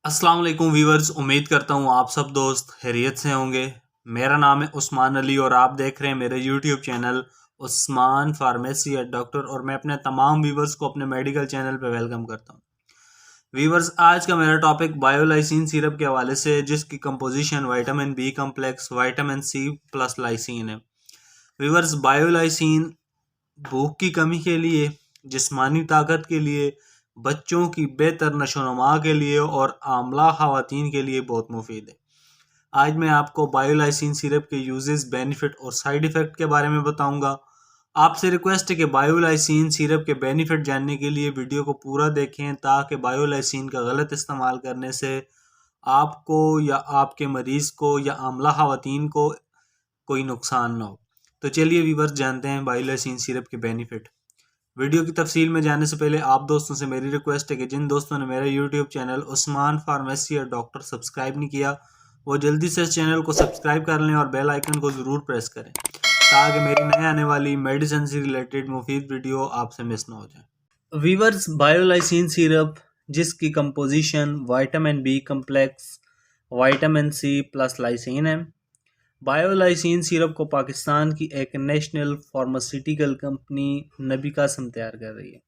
अस्सलाम वालेकुम व्यूवर्स, उम्मीद करता हूँ आप सब दोस्त खैरियत से होंगे। मेरा नाम है उस्मान अली और आप देख रहे हैं मेरे YouTube channel Usman pharmacy eight doctor और मैं अपने तमाम व्यूवर्स को अपने मेडिकल चैनल पे वेलकम करता हूँ। व्यूवर्स, आज का मेरा टॉपिक बायोलाइसिन सिरप के हवाले से है, जिसकी composition vitamin B complex, vitamin C plus lysine है। व्यूवर्स, बायोलाइसिन भूख की कमी के लिए, जिस्मानी ताकत के लिए, बच्चों की बेहतर नशोनुमा के लिए और आमला खवातीन के लिए बहुत मुफीद है। आज मैं आपको बायोलाइसिन सिरप के यूजेस, बेनिफिट और साइड इफ़ेक्ट के बारे में बताऊंगा। आपसे रिक्वेस्ट है कि बायोलाइसिन सिरप के बेनिफिट जानने के लिए वीडियो को पूरा देखें, ताकि बायोलाइसिन का गलत इस्तेमाल करने से आपको या आपके मरीज़ को या आमला खवातीन को कोई नुकसान ना हो। तो चलिए व्यूवर्स, जानते हैं बायोलाइसिन सिरप के बेनिफिट। वीडियो की तफसील में जाने से पहले आप दोस्तों से मेरी रिक्वेस्ट है कि जिन दोस्तों ने मेरा यूट्यूब चैनल उस्मान फार्मेसी और डॉक्टर सब्सक्राइब नहीं किया, वो जल्दी से इस चैनल को सब्सक्राइब कर लें और बेल आइकन को ज़रूर प्रेस करें, ताकि मेरी नए आने वाली मेडिसिन से रिलेटेड मुफीद वीडियो आपसे मिस ना हो जाए। वीवर्स, बायोलाइसिन सिरप जिसकी composition vitamin B complex, vitamin C plus lysine है। बायोलाइसिन सिरप को पाकिस्तान की एक नेशनल फार्मास्यूटिकल कंपनी नबी कासम तैयार कर रही है।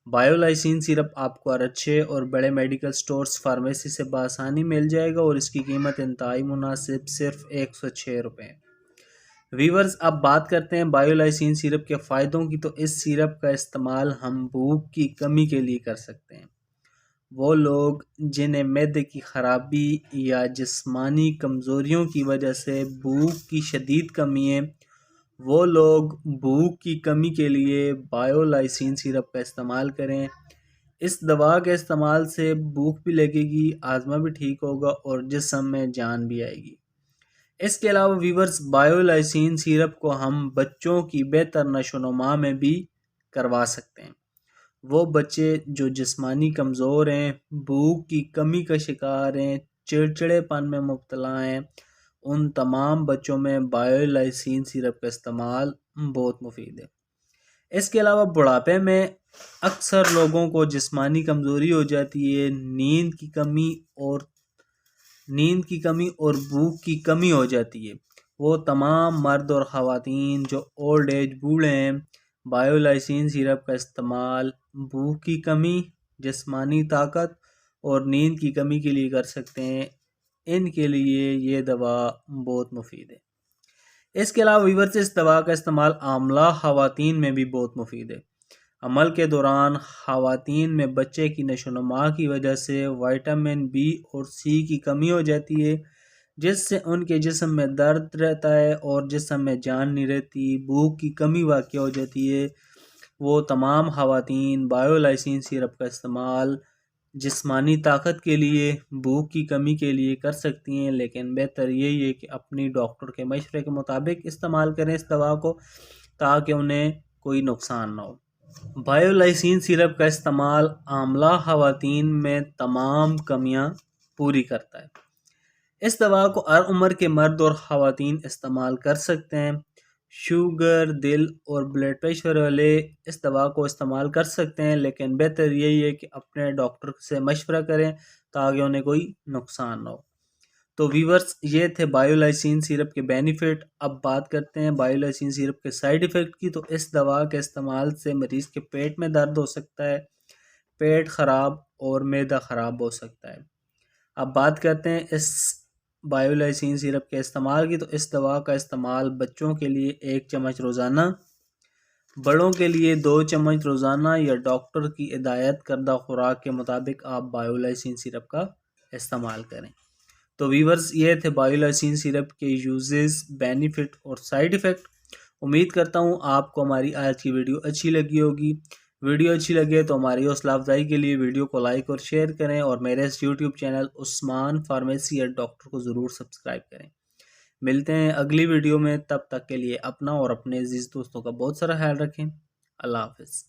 बायोलाइसिन सिरप आपको हर अच्छे और बड़े मेडिकल स्टोर्स फार्मेसी से बआसानी मिल जाएगा और इसकी कीमत इंतहाई मुनासिब, सिर्फ 106 रुपये। वीवर्स, अब बात करते हैं बायोलाइसिन सिरप के फ़ायदों की। तो इस सिरप का इस्तेमाल हम भूख की कमी के लिए कर सकते हैं। वो लोग जिन्हें मैदे की ख़राबी या जिस्मानी कमज़ोरियों की वजह से भूख की शदीद कमी है, वो लोग भूख की कमी के लिए बायोलाइसिन सिरप का इस्तेमाल करें। इस दवा के इस्तेमाल से भूख भी लगेगी, आज़मा भी ठीक होगा और जिस्म में जान भी आएगी। इसके अलावा वीवर्स, बायोलाइसिन सिरप को हम बच्चों की बेहतर नशोनुमा में भी करवा सकते हैं। वो बच्चे जो जिस्मानी कमज़ोर हैं, भूख की कमी का शिकार हैं, चिड़चिड़ेपन में मुब्तला हैं, उन तमाम बच्चों में बायोलाइसिन सिरप का इस्तेमाल बहुत मुफीद है। इसके अलावा बुढ़ापे में अक्सर लोगों को जिस्मानी कमज़ोरी हो जाती है, नींद की कमी और भूख की कमी हो जाती है। वो तमाम मर्द और ख़वातीन जो ओल्ड एज बूढ़े हैं, बायोलाइसिन सिरप का इस्तेमाल भूख की कमी, जिस्मानी ताकत और नींद की कमी के लिए कर सकते हैं। इनके लिए ये दवा बहुत मुफीद है। इसके अलावा वीवर्स, इस दवा का इस्तेमाल आमला ख़वातीन में भी बहुत मुफीद है। अमल के दौरान ख़वातीन में बच्चे की नशोनुमा की वजह से विटामिन बी और सी की कमी हो जाती है, जिससे उनके जिस्म में दर्द रहता है और जिस्म में जान नहीं रहती, भूख की कमी वाक़ हो जाती है। वो तमाम ख़वातीन बायोलाइसिन सिरप का इस्तेमाल जिस्मानी ताकत के लिए, भूख की कमी के लिए कर सकती हैं, लेकिन बेहतर यही है कि अपनी डॉक्टर के मशवरे के मुताबिक इस्तेमाल करें इस दवा को, ताकि उन्हें कोई नुकसान ना हो। बायोलाइसिन सिरप का इस्तेमाल आमला ख़वातीन में तमाम कमियां पूरी करता है। इस दवा को हर उम्र के मर्द और ख़वातीन इस्तेमाल कर सकते हैं। शुगर, दिल और ब्लड प्रेशर वाले इस दवा को इस्तेमाल कर सकते हैं, लेकिन बेहतर यही है कि अपने डॉक्टर से मशवरा करें, ताकि उन्हें कोई नुकसान ना हो। तो वीवर्स, ये थे बायोलाइसिन सिरप के बेनिफिट। अब बात करते हैं बायोलाइसिन सिरप के साइड इफ़ेक्ट की। तो इस दवा के इस्तेमाल से मरीज़ के पेट में दर्द हो सकता है, पेट ख़राब और मैदा ख़राब हो सकता है। अब बात करते हैं इस बायोलाइसिन सिरप के इस्तेमाल की। तो इस दवा का इस्तेमाल बच्चों के लिए 1 चम्मच रोज़ाना, बड़ों के लिए 2 चम्मच रोज़ाना या डॉक्टर की हिदायत करदा खुराक के मुताबिक आप बायोलाइसिन सिरप का इस्तेमाल करें। तो वीवर्स, ये थे बायोलाइसिन सिरप के यूजेस, बेनिफिट और साइड इफ़ेक्ट। उम्मीद करता हूँ आपको हमारी आज की वीडियो अच्छी लगी होगी। वीडियो अच्छी लगे तो हमारी हौसला अफजाई के लिए वीडियो को लाइक और शेयर करें और मेरे इस YouTube channel Usman pharmacy eight doctor को ज़रूर सब्सक्राइब करें। मिलते हैं अगली वीडियो में, तब तक के लिए अपना और अपने अजीज़ दोस्तों का बहुत सारा ख्याल रखें। अल्लाह हाफ़िज़।